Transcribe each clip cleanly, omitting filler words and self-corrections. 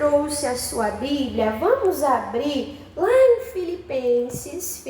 trouxe a sua Bíblia, vamos abrir lá em Filipenses,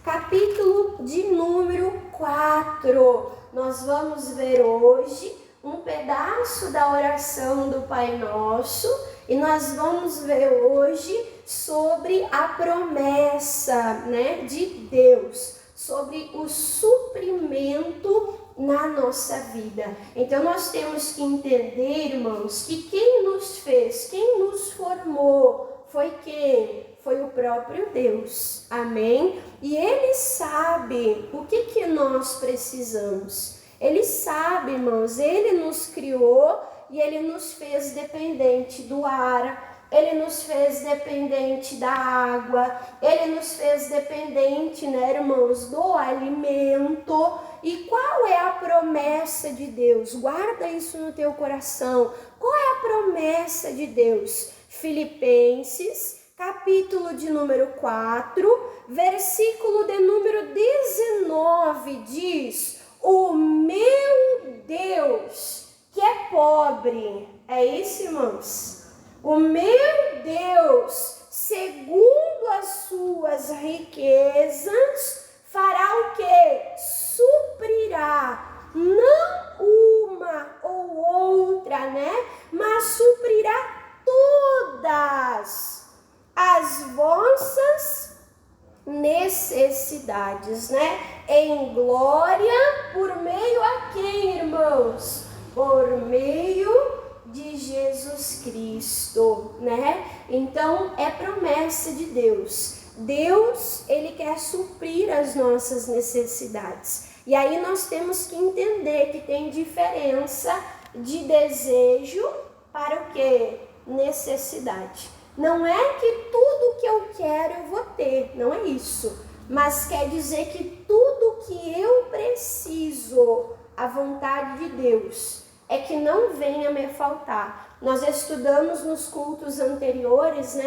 capítulo de número 4. Nós vamos ver hoje um pedaço da oração do Pai Nosso e nós vamos ver hoje sobre a promessa, de Deus, sobre o suprimento na nossa vida. Então nós temos que entender, irmãos, que quem nos fez, quem nos formou, foi quem? Foi o próprio Deus, amém? E Ele sabe o que nós precisamos. Ele sabe, irmãos, Ele nos criou e Ele nos fez dependente do ar, Ele nos fez dependente da água, Ele nos fez dependente, irmãos, do alimento. E qual é a promessa de Deus? Guarda isso no teu coração. Qual é a promessa de Deus? Filipenses, capítulo de número 4, versículo de número 19, diz: o meu Deus, que é pobre, é isso, irmãos? O meu Deus, segundo as suas riquezas, fará o quê? Suprirá, não uma ou outra, mas suprirá todas as vossas necessidades, em glória, por meio a quem, irmãos? Por meio de Jesus Cristo, Então, é promessa de Deus. Deus, Ele quer suprir as nossas necessidades. E aí nós temos que entender que tem diferença de desejo para o quê? Necessidade. Não é que tudo que eu quero eu vou ter, não é isso. Mas quer dizer que tudo que eu preciso, a vontade de Deus, é que não venha me faltar. Nós estudamos nos cultos anteriores,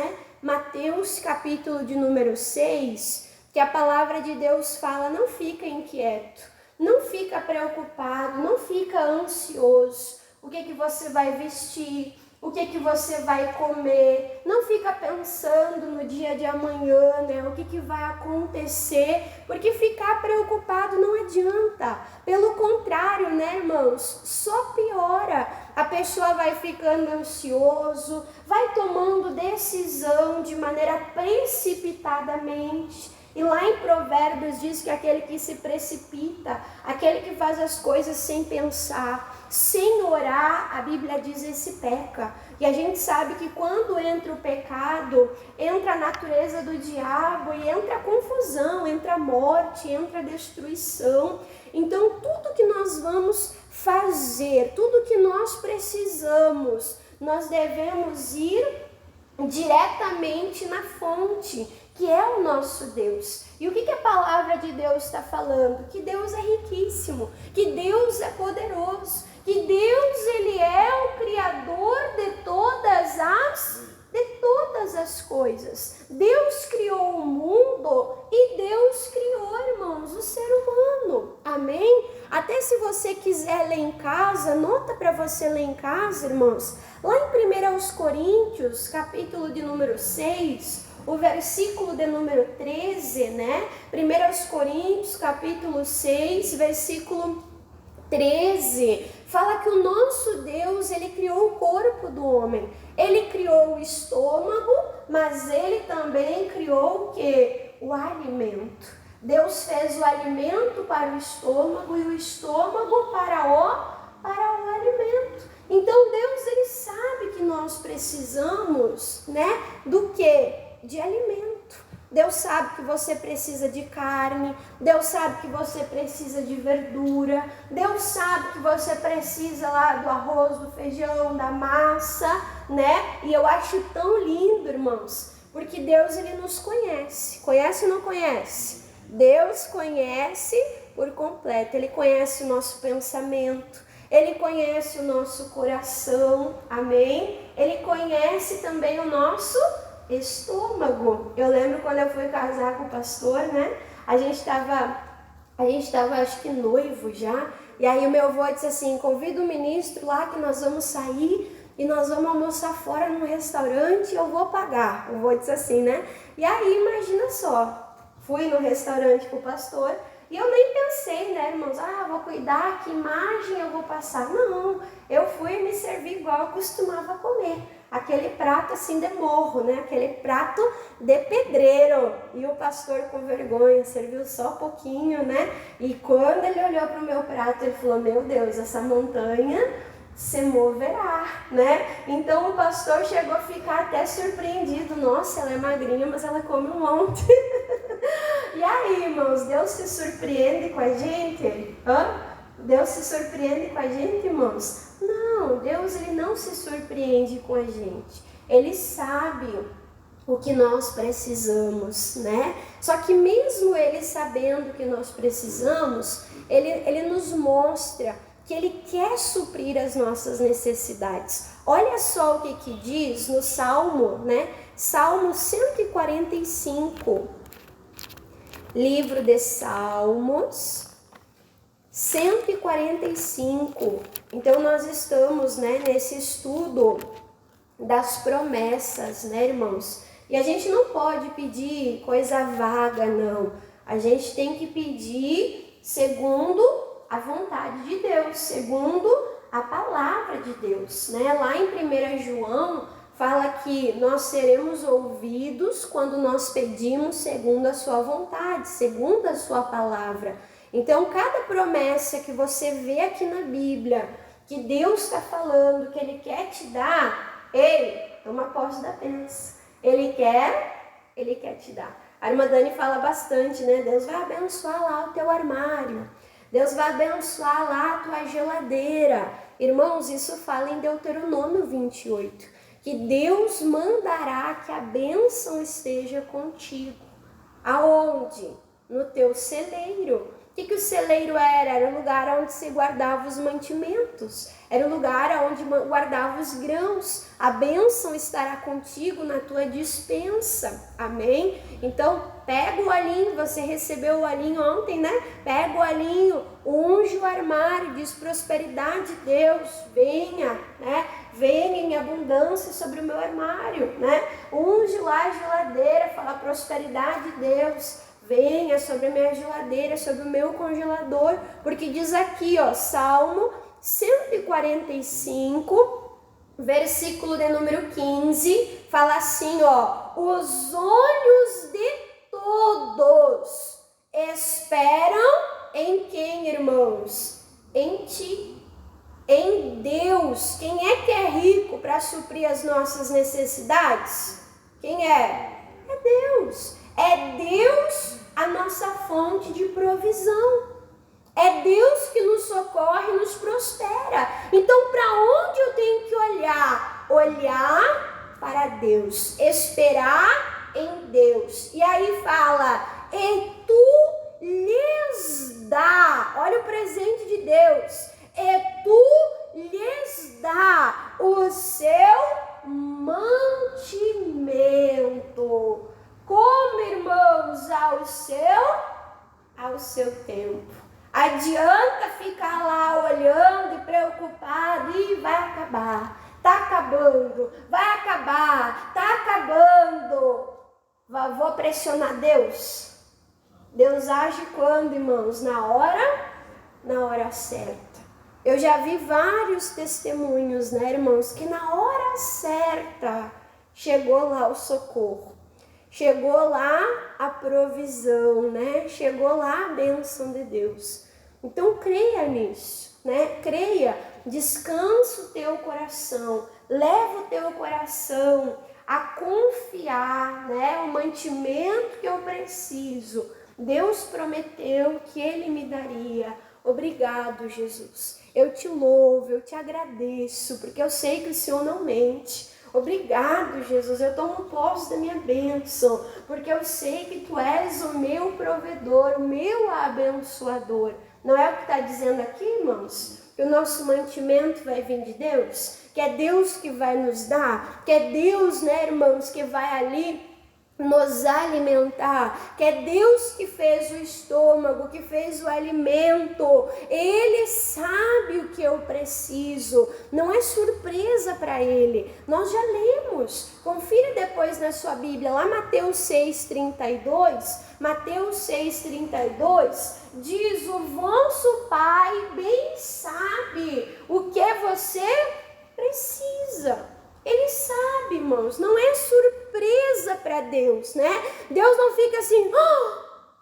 Mateus capítulo de número 6, que a palavra de Deus fala: não fica inquieto, não fica preocupado, não fica ansioso. O que você vai vestir? O que você vai comer? Não fica pensando no dia de amanhã, o que vai acontecer, porque ficar preocupado não adianta. Pelo contrário, irmãos, só piora. A pessoa vai ficando ansioso, vai tomando decisão de maneira precipitadamente. E lá em Provérbios diz que aquele que se precipita, aquele que faz as coisas sem pensar, sem orar, a Bíblia diz, esse peca. E a gente sabe que quando entra o pecado, entra a natureza do diabo e entra a confusão, entra a morte, entra a destruição. Então tudo que nós vamos fazer, tudo que nós precisamos, nós devemos ir diretamente na fonte, que é o nosso Deus. E o que a palavra de Deus está falando? Que Deus é riquíssimo, que Deus é poderoso, que Deus, Ele é o Criador de todas as coisas. Deus criou o mundo e Deus criou, irmãos, o ser humano. Amém? Até se você quiser ler em casa, anota para você ler em casa, irmãos. Lá em 1 Coríntios, capítulo de número 6, o versículo de número 13, 1 Coríntios, capítulo 6, versículo 13, fala que o nosso Deus, Ele criou o corpo do homem. Ele criou o estômago, mas Ele também criou o quê? O alimento. Deus fez o alimento para o estômago e o estômago para o alimento. Então Deus, Ele sabe que nós precisamos, do quê? De alimento. Deus sabe que você precisa de carne, Deus sabe que você precisa de verdura, Deus sabe que você precisa lá do arroz, do feijão, da massa, E eu acho tão lindo, irmãos, porque Deus, Ele nos conhece. Conhece ou não conhece? Deus conhece por completo. Ele conhece o nosso pensamento, Ele conhece o nosso coração, amém? Ele conhece também o nosso estômago. Eu lembro quando eu fui casar com o pastor, A gente estava acho que noivo já. E aí o meu avô disse assim: convida o ministro lá que nós vamos sair e nós vamos almoçar fora num restaurante e eu vou pagar. O vô disse assim, né? E aí, imagina só, fui no restaurante com o pastor e eu nem pensei, né, irmãos? Vou cuidar, que imagem eu vou passar. Não, eu fui me servir igual eu costumava comer. Aquele prato assim de morro, né? Aquele prato de pedreiro. E o pastor com vergonha serviu só pouquinho, né? E quando ele olhou para o meu prato, ele falou, meu Deus, essa montanha se moverá, né? Então o pastor chegou a ficar até surpreendido. Nossa, ela é magrinha, mas ela come um monte. E aí, irmãos, Deus se surpreende com a gente? Deus se surpreende com a gente, irmãos? Não, Deus ele não se surpreende com a gente. Ele sabe o que nós precisamos, né? Só que mesmo ele sabendo o que nós precisamos, ele nos mostra que ele quer suprir as nossas necessidades. Olha só o que diz no Salmo, né? Salmo 145. Livro de Salmos 145. Então nós estamos, né, nesse estudo das promessas, né, irmãos? E a gente não pode pedir coisa vaga, não. A gente tem que pedir segundo a vontade de Deus, segundo a palavra de Deus, né? Lá em 1 João fala que nós seremos ouvidos quando nós pedimos segundo a sua vontade, segundo a sua palavra. Então, cada promessa que você vê aqui na Bíblia, que Deus está falando, que Ele quer te dar, ei, toma posse da bênção. Ele quer te dar. A irmã Dani fala bastante, né? Deus vai abençoar lá o teu armário. Deus vai abençoar lá a tua geladeira. Irmãos, isso fala em Deuteronômio 28. Que Deus mandará que a bênção esteja contigo. Aonde? No teu celeiro. O que o celeiro era? Era o lugar onde se guardava os mantimentos. Era o lugar onde guardava os grãos. A bênção estará contigo na tua despensa. Amém? Então, pega o olhinho. Você recebeu o olhinho ontem, né? Pega o olhinho, unge o armário, diz prosperidade de Deus. Venha, né? Venha em abundância sobre o meu armário, né? Unge lá a geladeira, fala prosperidade de Deus. Venha sobre a minha geladeira, sobre o meu congelador, porque diz aqui, ó, Salmo 145, versículo de número 15, fala assim, ó, os olhos de todos esperam em quem, irmãos? Em ti, em Deus. Quem é que é rico para suprir as nossas necessidades? Quem é? É Deus. É Deus a nossa fonte de provisão. É Deus que nos socorre e nos prospera. Então, para onde eu tenho que olhar? Olhar para Deus. Esperar em Deus. E aí fala, e tu lhes dá. Olha o presente de Deus. E tu lhes dá o seu mantimento. Como, irmãos, ao seu tempo. Adianta ficar lá olhando e preocupado, e vai acabar, tá acabando, vai acabar, tá acabando. Vou pressionar Deus. Deus age quando, irmãos? Na hora certa. Eu já vi vários testemunhos, né, irmãos, que na hora certa chegou lá o socorro. Chegou lá a provisão, né? Chegou lá a bênção de Deus. Então creia nisso, né? Creia, descansa o teu coração, leva o teu coração a confiar, né? O mantimento que eu preciso. Deus prometeu que Ele me daria. Obrigado, Jesus. Eu te louvo, eu te agradeço, porque eu sei que o Senhor não mente. Obrigado, Jesus, eu tomo posse da minha bênção, porque eu sei que Tu és o meu provedor, o meu abençoador. Não é o que está dizendo aqui, irmãos? Que o nosso mantimento vai vir de Deus? Que é Deus que vai nos dar? Que é Deus, né, irmãos, que vai ali nos alimentar, que é Deus que fez o estômago, que fez o alimento. Ele sabe o que eu preciso, não é surpresa para Ele. Nós já lemos, confira depois na sua Bíblia, lá Mateus 6,32, Mateus 6,32, diz: o vosso Pai bem sabe o que você precisa. Ele sabe, irmãos, não é surpresa para Deus, né? Deus não fica assim,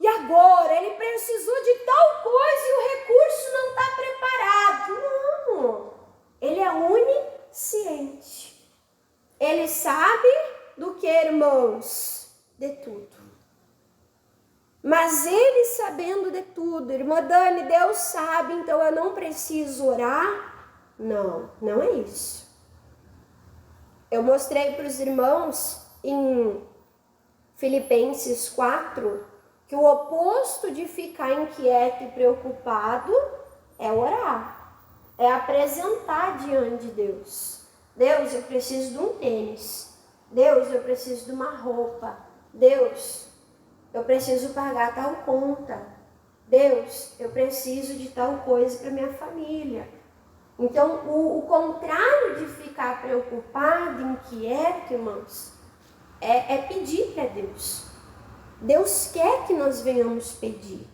e agora? Ele precisou de tal coisa e o recurso não está preparado. Não, ele é onisciente. Ele sabe do que, irmãos? De tudo. Mas ele sabendo de tudo, irmã Dani, Deus sabe, então eu não preciso orar? Não, não é isso. Eu mostrei para os irmãos em Filipenses 4 que o oposto de ficar inquieto e preocupado é orar, é apresentar diante de Deus. Deus, eu preciso de um tênis. Deus, eu preciso de uma roupa. Deus, eu preciso pagar tal conta. Deus, eu preciso de tal coisa para minha família. Então, o contrário de ficar preocupado, inquieto, irmãos, é pedir para Deus. Deus quer que nós venhamos pedir.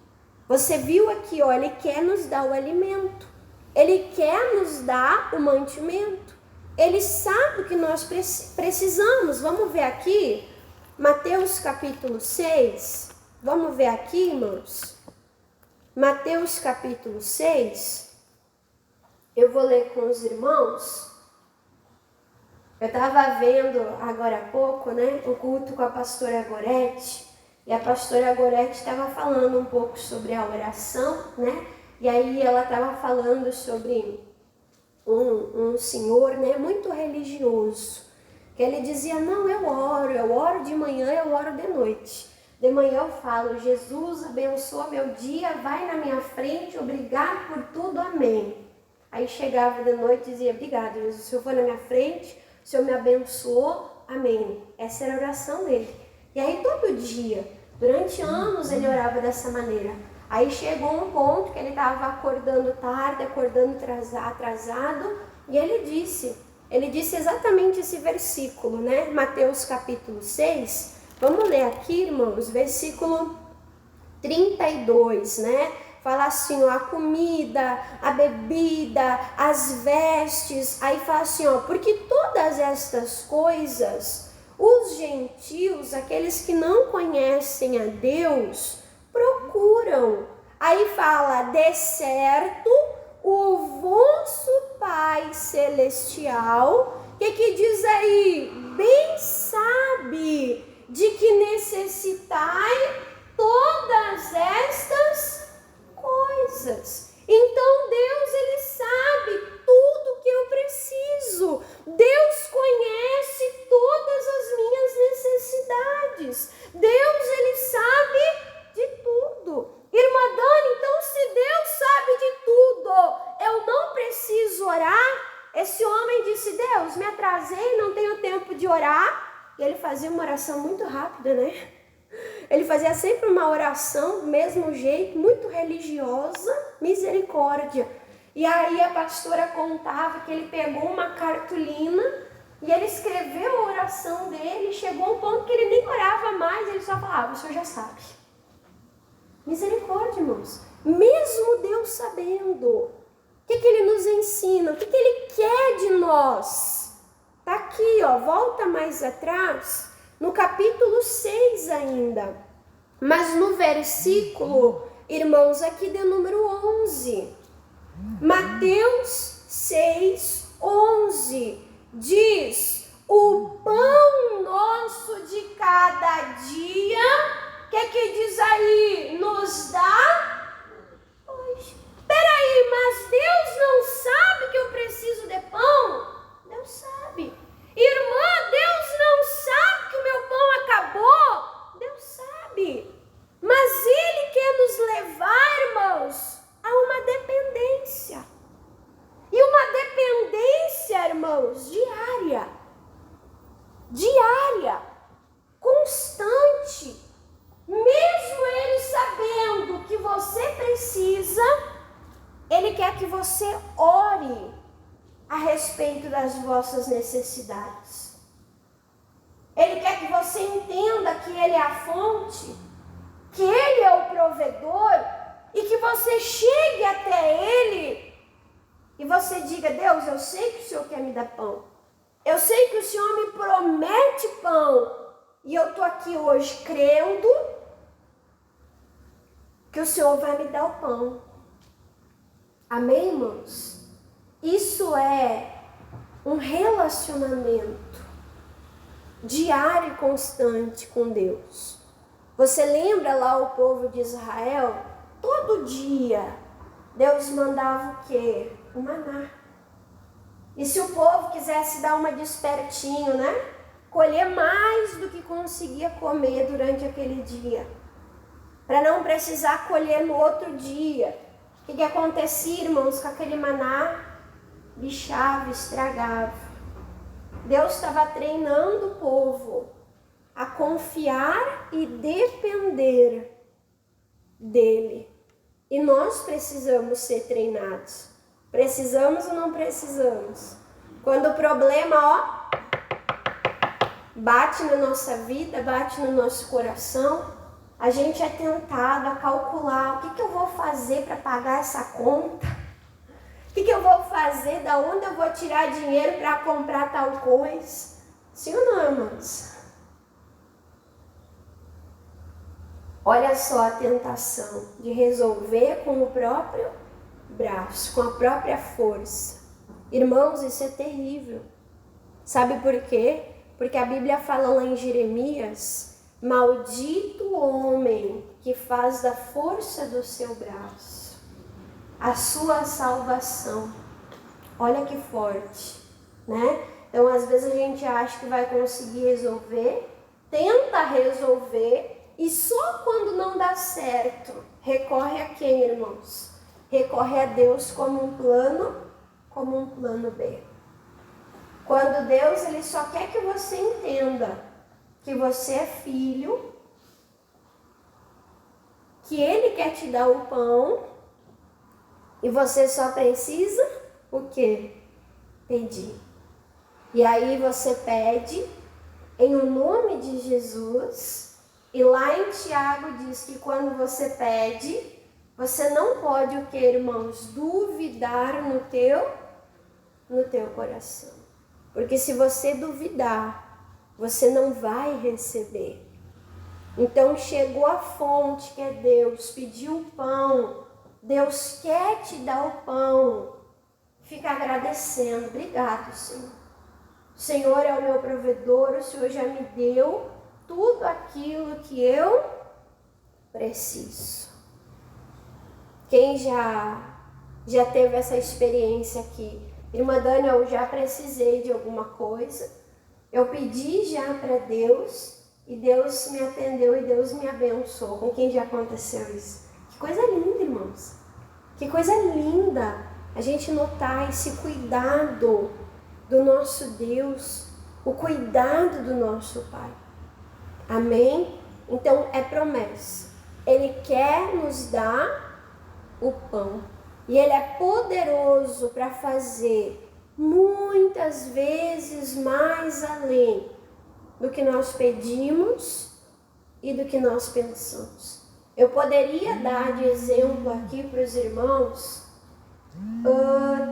Você viu aqui, ó, Ele quer nos dar o alimento. Ele quer nos dar o mantimento. Ele sabe o que nós precisamos. Vamos ver aqui, Mateus capítulo 6. Vamos ver aqui, irmãos. Mateus capítulo 6. Eu vou ler com os irmãos. Eu estava vendo agora há pouco, né, o culto com a pastora Gorete. E a pastora Gorete estava falando um pouco sobre a oração, né? E aí ela estava falando sobre um senhor, né, muito religioso. Que ele dizia, não, eu oro de manhã, eu oro de noite. De manhã eu falo, Jesus abençoa meu dia, vai na minha frente, obrigado por tudo, amém. Aí chegava de noite e dizia, obrigado, Jesus, o Senhor foi na minha frente, o Senhor me abençoou, amém. Essa era a oração dele. E aí todo dia, durante anos ele orava dessa maneira. Aí chegou um ponto que ele estava acordando tarde, acordando atrasado, e ele disse exatamente esse versículo, né? Mateus capítulo 6, vamos ler aqui, irmãos, versículo 32, né? Fala assim, ó, a comida, a bebida, as vestes. Aí fala assim, ó, porque todas estas coisas, os gentios, aqueles que não conhecem a Deus, procuram. Aí fala, de certo, o vosso Pai Celestial, que diz aí? Bem sabe de que necessitai todas estas coisas. Então Deus, Ele sabe tudo que eu preciso. Deus conhece todas as minhas necessidades. Deus, Ele sabe de tudo. Irmã Dani, então se Deus sabe de tudo, eu não preciso orar? Esse homem disse, Deus, me atrasei, não tenho tempo de orar. E ele fazia uma oração muito rápida, né? Ele fazia sempre uma oração do mesmo jeito, muito religiosa, misericórdia. E aí a pastora contava que ele pegou uma cartolina e ele escreveu a oração dele, chegou a um ponto que ele nem orava mais, ele só falava, o Senhor já sabe. Misericórdia, irmãos. Mesmo Deus sabendo, o que Ele nos ensina, o que Ele quer de nós. Está aqui, ó, volta mais atrás, no capítulo 6 ainda. Mas no versículo, irmãos, aqui de número 11. Mateus 6, 11. Diz, o pão nosso de cada dia, o que diz aí? Nos dá hoje. Peraí, mas Deus não sabe que eu preciso de pão? Deus sabe. Irmã, Deus não sabe que o meu pão acabou? Deus sabe. Mas Ele quer nos levar, irmãos, a uma dependência. E uma dependência, irmãos, diária. Diária. Constante. você ore a respeito das vossas necessidades. Ele quer que você entenda que Ele é a fonte, que Ele é o provedor e que você chegue até Ele e você diga: Deus, eu sei que o Senhor quer me dar pão. Eu sei que o Senhor me promete pão. E eu estou aqui hoje crendo que o Senhor vai me dar o pão. Amém, irmãos? Isso é um relacionamento diário e constante com Deus. Você lembra lá o povo de Israel? Todo dia Deus mandava o quê? O maná. E se o povo quisesse dar uma despertinho, né? Colher mais do que conseguia comer durante aquele dia, para não precisar colher no outro dia. O que acontecia, irmãos, com aquele maná? Bichava, estragava. Deus estava treinando o povo a confiar e depender dele. E nós precisamos ser treinados. Precisamos ou não precisamos? Quando o problema, bate na nossa vida, bate no nosso coração, a gente é tentado a calcular: o que eu vou fazer para pagar essa conta? O que eu vou fazer? Da onde eu vou tirar dinheiro para comprar tal coisa? Sim ou não, irmãos? Olha só a tentação de resolver com o próprio braço, com a própria força. Irmãos, isso é terrível. Sabe por quê? Porque a Bíblia fala lá em Jeremias: maldito o homem que faz da força do seu braço a sua salvação. Olha que forte, né? Então, às vezes a gente acha que vai conseguir resolver, tenta resolver, e só quando não dá certo, recorre a quem, irmãos? Recorre a Deus como um plano B. Quando Deus, Ele só quer que você entenda que você é filho, que Ele quer te dar o pão, e você só precisa o quê? Pedir. E aí você pede em o nome de Jesus, e lá em Tiago diz que quando você pede, você não pode o quê, irmãos? Duvidar no teu coração. Porque se você duvidar, você não vai receber. Então chegou a fonte, que é Deus, pediu o pão. Deus quer te dar o pão. Fica agradecendo. Obrigado, Senhor. O Senhor é o meu provedor, o Senhor já me deu tudo aquilo que eu preciso. Quem já teve essa experiência aqui? Irmã Dani, eu já precisei de alguma coisa, eu pedi já para Deus e Deus me atendeu e Deus me abençoou. Com quem já aconteceu isso? Que coisa linda, irmãos. Que coisa linda a gente notar esse cuidado do nosso Deus, o cuidado do nosso Pai. Amém? Então é promessa. Ele quer nos dar o pão. E Ele é poderoso para fazer muitas vezes mais além do que nós pedimos e do que nós pensamos. Eu poderia dar de exemplo aqui para os irmãos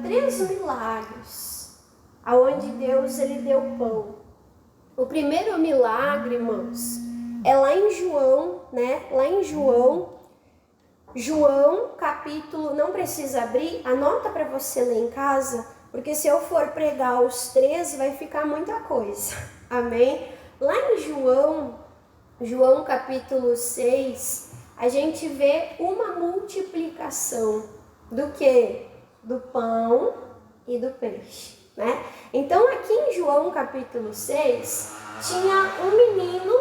3 milagres aonde Deus Ele deu pão. O primeiro milagre, irmãos, é lá em João, né? Lá em João, capítulo, não precisa abrir, anota para você ler em casa, porque se eu for pregar os 3, vai ficar muita coisa. Amém? Lá em João capítulo 6, a gente vê uma multiplicação do quê? Do pão e do peixe, né? Então aqui em João capítulo 6, tinha um menino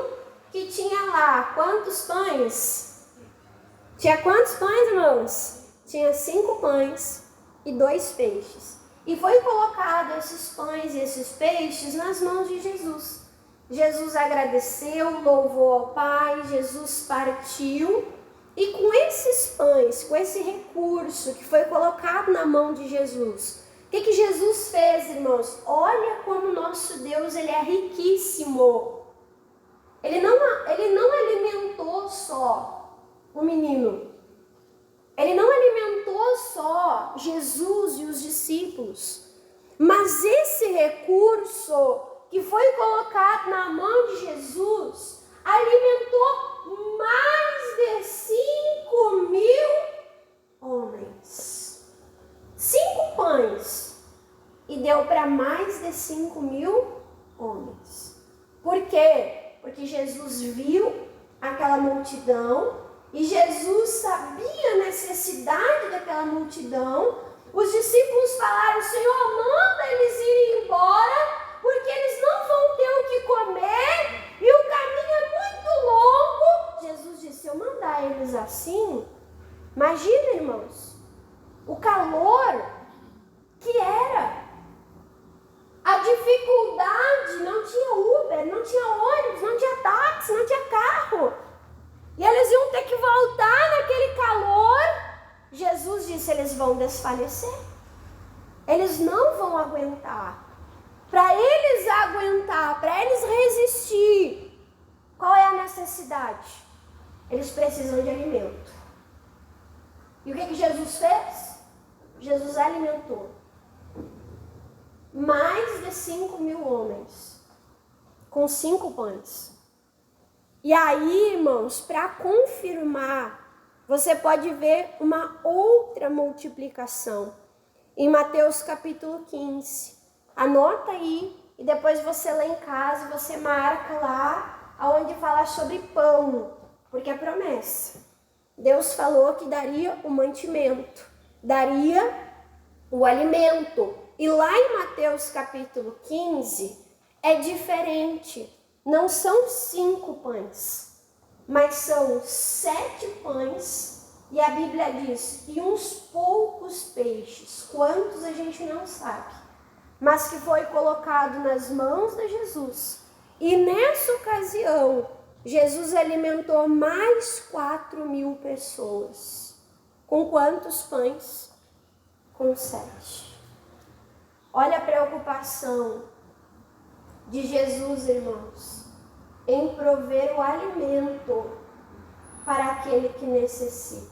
que tinha lá quantos pães? Tinha quantos pães, irmãos? Tinha 5 pães e 2 peixes. E foi colocado esses pães e esses peixes nas mãos de Jesus. Jesus agradeceu, louvou ao Pai, Jesus partiu E com esses pães, com esse recurso que foi colocado na mão de Jesus, o que Jesus fez, irmãos? Olha como o nosso Deus, ele é riquíssimo. Ele não alimentou só o menino. Ele não alimentou só Jesus e os discípulos. Mas esse recurso que foi colocado na mão de Jesus alimentou mais de 5.000 homens. 5 pães. E deu para mais de 5.000 homens. Por quê? Porque Jesus viu aquela multidão e Jesus sabia a necessidade daquela multidão. Os discípulos falaram: Senhor, manda eles irem embora, porque eles não vão ter o que comer e o caminho é muito longo. Jesus disse: se eu mandar eles assim, imagina, irmãos, o calor que era. A dificuldade, não tinha Uber, não tinha ônibus, não tinha táxi, não tinha carro. E eles iam ter que voltar naquele calor. Jesus disse: eles vão desfalecer. Eles não vão aguentar. Para eles aguentar, para eles resistir, qual é a necessidade? Eles precisam de alimento. E o que Jesus fez? Jesus alimentou mais de 5.000 homens com 5 pães. E aí, irmãos, para confirmar, você pode ver uma outra multiplicação em Mateus capítulo 15. Anota aí e depois você lê em casa e você marca lá onde fala sobre pão, porque é promessa. Deus falou que daria o mantimento, daria o alimento. E lá em Mateus capítulo 15 é diferente. Não são 5 pães, mas são 7 pães. E a Bíblia diz, e uns poucos peixes. Quantos a gente não sabe. Mas que foi colocado nas mãos de Jesus. E nessa ocasião, Jesus alimentou mais 4.000 pessoas. Com quantos pães? Com 7. Olha a preocupação de Jesus, irmãos, em prover o alimento para aquele que necessita.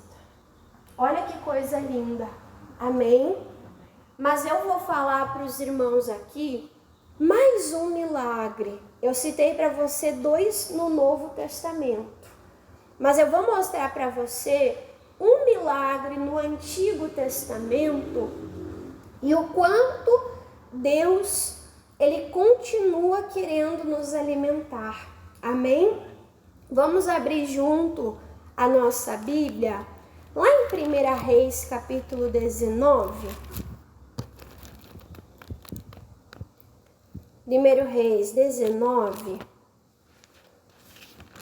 Olha que coisa linda. Amém? Mas eu vou falar para os irmãos aqui mais um milagre. Eu citei para você 2 no Novo Testamento. Mas eu vou mostrar para você um milagre no Antigo Testamento e o quanto Deus, ele continua querendo nos alimentar. Amém? Vamos abrir junto a nossa Bíblia, lá em 1 Reis, capítulo 19. 1 Reis 19.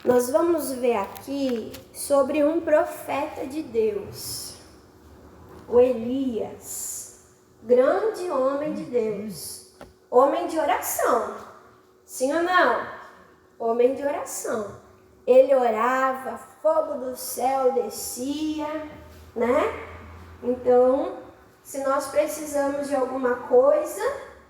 Nós vamos ver aqui sobre um profeta de Deus, o Elias, grande homem de Deus, homem de oração, sim ou não? Homem de oração. Ele orava, fogo do céu descia, né? Então, se nós precisamos de alguma coisa,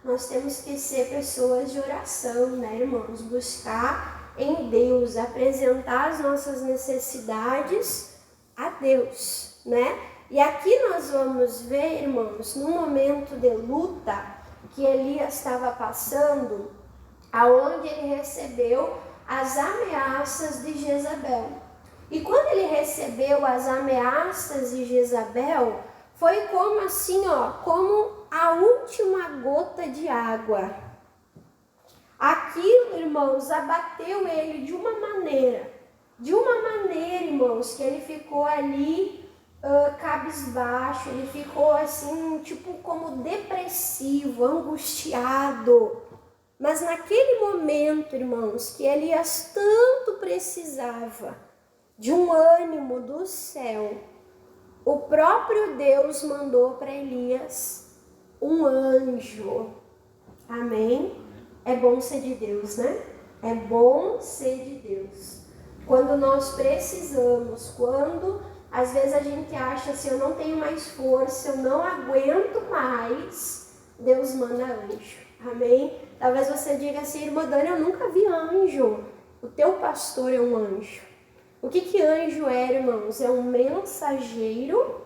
nós temos que ser pessoas de oração, né, irmãos? Buscar em Deus, apresentar as nossas necessidades a Deus, né? E aqui nós vamos ver, irmãos, no momento de luta que Elias estava passando, aonde ele recebeu as ameaças de Jezabel. E quando ele recebeu as ameaças de Jezabel, foi como assim, como a última gota de água. Aquilo, irmãos, abateu ele de uma maneira, irmãos, que ele ficou ali cabisbaixo, ele ficou assim, tipo como depressivo, angustiado. Mas naquele momento, irmãos, que Elias tanto precisava de um ânimo do céu, o próprio Deus mandou para Elias um anjo. Amém? É bom ser de Deus, né? É bom ser de Deus. quando nós precisamos, quando às vezes a gente acha assim, eu não tenho mais força, eu não aguento mais, Deus manda anjo. Amém? Talvez você diga assim, irmã Dani, eu nunca vi anjo. O teu pastor é um anjo. O que anjo é, irmãos? É um mensageiro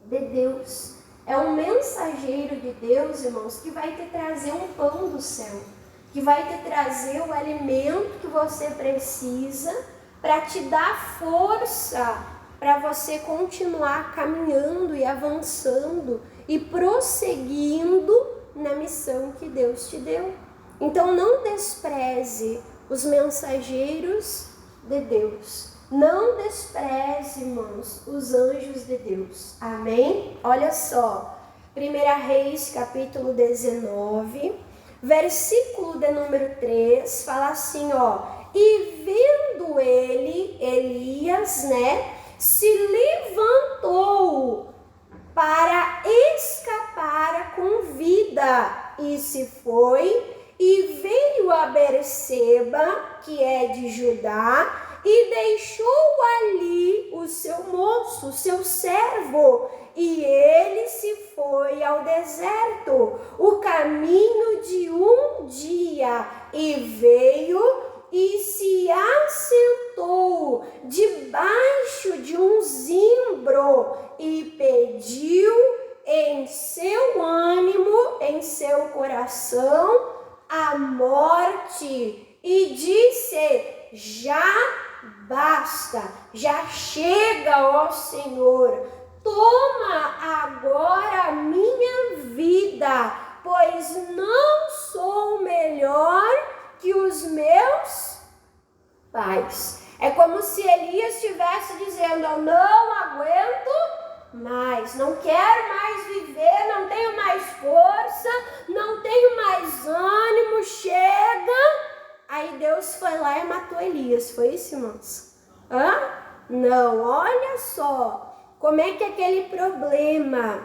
de Deus. É um mensageiro de Deus, irmãos, que vai te trazer um pão do céu, que vai te trazer o alimento que você precisa para te dar força, para você continuar caminhando e avançando e prosseguindo na missão que Deus te deu. Então não despreze os mensageiros de Deus. Não despreze, irmãos, os anjos de Deus. Amém? Olha só, 1 Reis, capítulo 19, versículo de número 3, fala assim, ó. E vendo ele, Elias, se levantou para escapar com vida e se foi e veio a Berseba, que é de Judá, e deixou ali o seu moço, o seu servo, e ele se foi ao deserto, o caminho de um dia, e veio e se assentou debaixo de um zimbro e pediu em seu ânimo, em seu coração, a morte, e disse: já basta, já chega, ó Senhor, toma agora a minha vida, pois não sou melhor que os meus pais. É como se Elias estivesse dizendo, eu não aguento mais, não quero mais viver, não tenho mais força, não tenho mais ânimo, chega. Aí Deus foi lá e matou Elias, foi isso, irmãos? Não, olha só, como é que aquele problema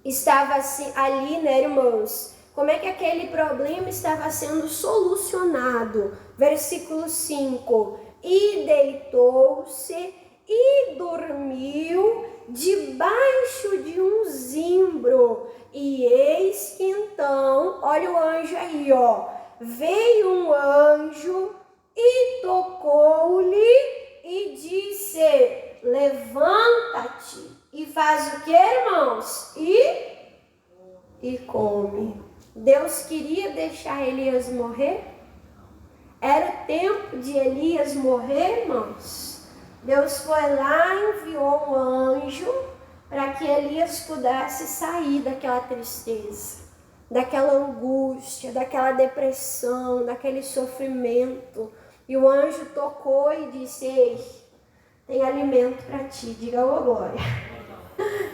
estava assim, ali, irmãos? Como é que aquele problema estava sendo solucionado? Versículo 5, e deitou-se e dormiu debaixo de um zimbro, e eis que então, olha o anjo aí, ó, veio um anjo e tocou-lhe e disse, levanta-te e faz o que, irmãos? E come. Deus queria deixar Elias morrer? Era o tempo de Elias morrer, irmãos? Deus foi lá e enviou um anjo para que Elias pudesse sair daquela tristeza, daquela angústia, daquela depressão, daquele sofrimento. E o anjo tocou e disse, ei, tem alimento para ti, diga ô glória.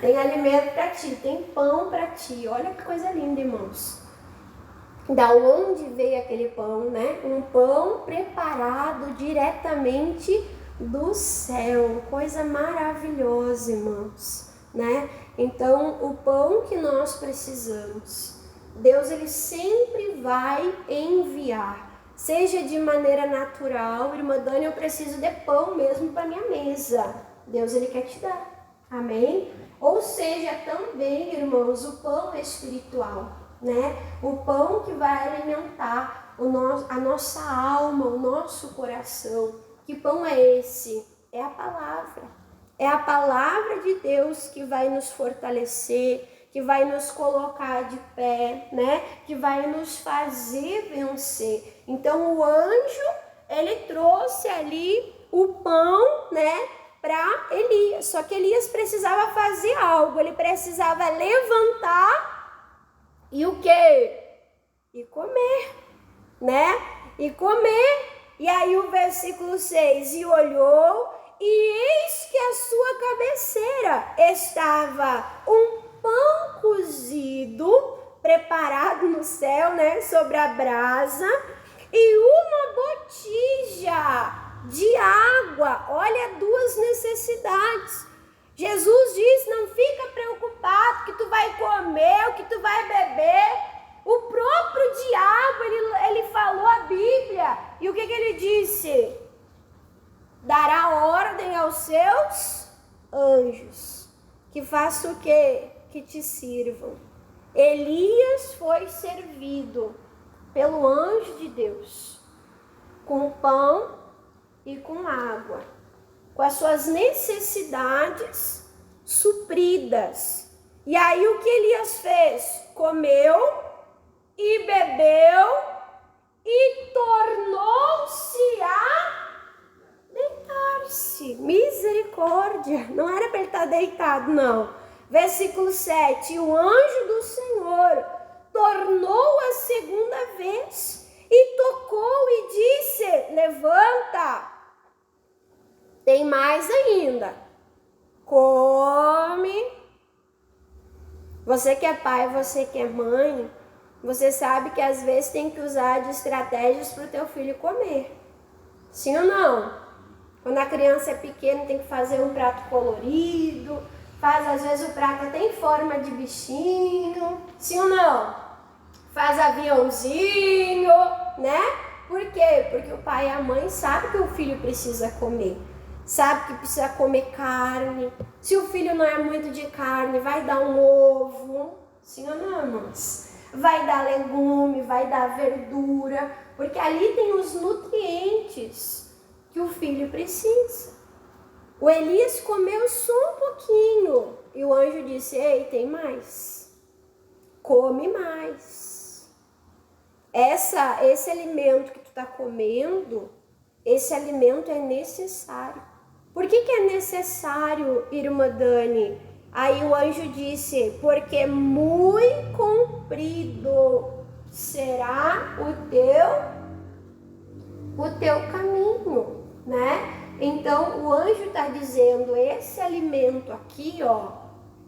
Tem alimento para ti, tem pão para ti. Olha que coisa linda, irmãos. Da onde veio aquele pão, Um pão preparado diretamente do céu. Coisa maravilhosa, irmãos, Então, o pão que nós precisamos, Deus, ele sempre vai enviar. Seja de maneira natural, irmã Dani, eu preciso de pão mesmo para minha mesa. Deus, ele quer te dar. Amém? Ou seja, também, irmãos, o pão espiritual, O pão que vai alimentar a nossa alma, o nosso coração. Que pão é esse? É a palavra. É a palavra de Deus que vai nos fortalecer, que vai nos colocar de pé, Que vai nos fazer vencer. Então, o anjo, ele trouxe ali o pão, para Elias. Só que Elias precisava fazer algo, ele precisava levantar e o quê? E comer, E comer. E aí o versículo 6, e olhou, e eis que à sua cabeceira estava um pão cozido, preparado no céu, sobre a brasa, e uma botija de água. Olha, duas necessidades. Jesus diz, não fica preocupado que tu vai comer, o que tu vai beber. O próprio diabo, ele falou a Bíblia. E o que ele disse? dará ordem aos seus anjos, que façam o quê? Que te sirvam. Elias foi servido pelo anjo de Deus, com pão e com água, com as suas necessidades supridas. E aí o que Elias fez? Comeu e bebeu e tornou-se a deitar-se. Misericórdia! Não era para ele estar deitado, não. Versículo 7. E o anjo do Senhor tornou a segunda vez e tocou e disse: levanta. Tem mais ainda. Come. Você que é pai, você que é mãe, você sabe que às vezes tem que usar de estratégias para o teu filho comer. Sim ou não? Quando a criança é pequena tem que fazer um prato colorido, às vezes o prato tem forma de bichinho. Sim ou não? Faz aviãozinho, né? Por quê? Porque o pai e a mãe sabem que o filho precisa comer. Sabe que precisa comer carne. Se o filho não é muito de carne, vai dar um ovo. Sim ou não, irmãos? Vai dar legume, vai dar verdura, porque ali tem os nutrientes que o filho precisa. O Elias comeu só um pouquinho e o anjo disse: ei, tem mais. Come mais. Esse alimento que tu está comendo, esse alimento é necessário. Por que é necessário, irmã Dani? Aí o anjo disse: porque muito comprido será o teu caminho, né? Então o anjo está dizendo: esse alimento aqui, ó,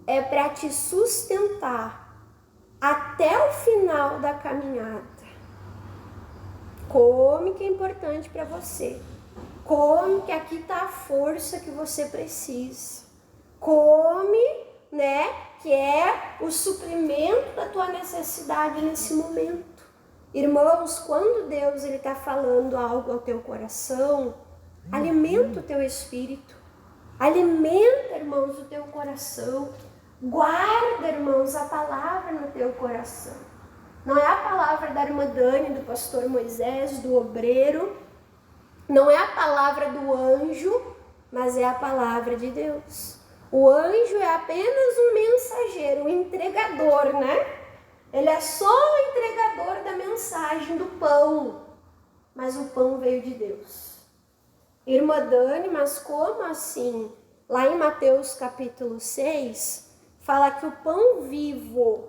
é para te sustentar até o final da caminhada. Come, que é importante para você. Come, que aqui está a força que você precisa. Come, né, que é o suprimento da tua necessidade nesse momento. Irmãos, quando Deus está falando algo ao teu coração, alimenta o teu espírito. Alimenta, irmãos, o teu coração. Guarda, irmãos, a palavra no teu coração. Não é a palavra da irmã Dani, do pastor Moisés, do obreiro. Não é a palavra do anjo, mas é a palavra de Deus. O anjo é apenas um mensageiro, um entregador, né? Ele é só o entregador da mensagem do pão. Mas o pão veio de Deus. Irmã Dani, mas como assim? Lá em Mateus capítulo 6, fala que o pão vivo,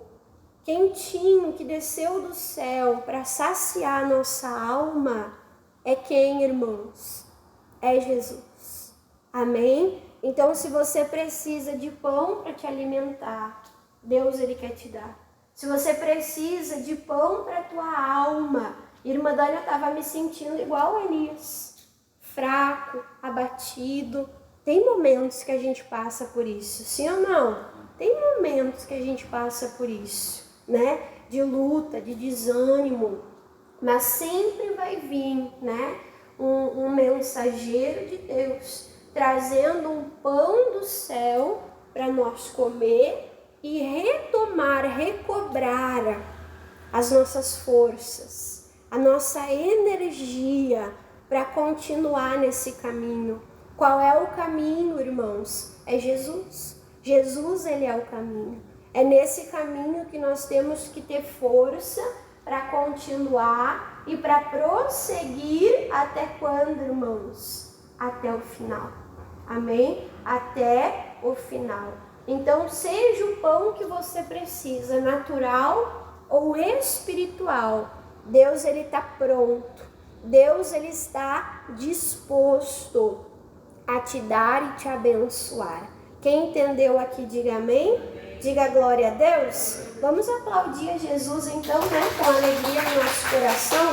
quentinho, que desceu do céu para saciar nossa alma, é quem, irmãos? É Jesus. Amém? Então, se você precisa de pão para te alimentar, Deus, Ele quer te dar. Se você precisa de pão para a tua alma, irmã Dani, eu estava me sentindo igual a Elias, fraco, abatido. Tem momentos que a gente passa por isso, sim ou não? Tem momentos que a gente passa por isso, né? De luta, de desânimo. Mas sempre vai vir, né? Um mensageiro de Deus, trazendo um pão do céu para nós comer e retomar, recobrar as nossas forças, a nossa energia para continuar nesse caminho. Qual é o caminho, irmãos? É Jesus. Jesus, Ele é o caminho. É nesse caminho que nós temos que ter força para continuar e para prosseguir até quando, irmãos? Até o final. Amém? Até o final. Então, seja o pão que você precisa, natural ou espiritual, Deus, Ele está pronto. Deus, Ele está disposto a te dar e te abençoar. Quem entendeu aqui, diga amém. Diga glória a Deus. Vamos aplaudir a Jesus então, né? Com alegria no nosso coração.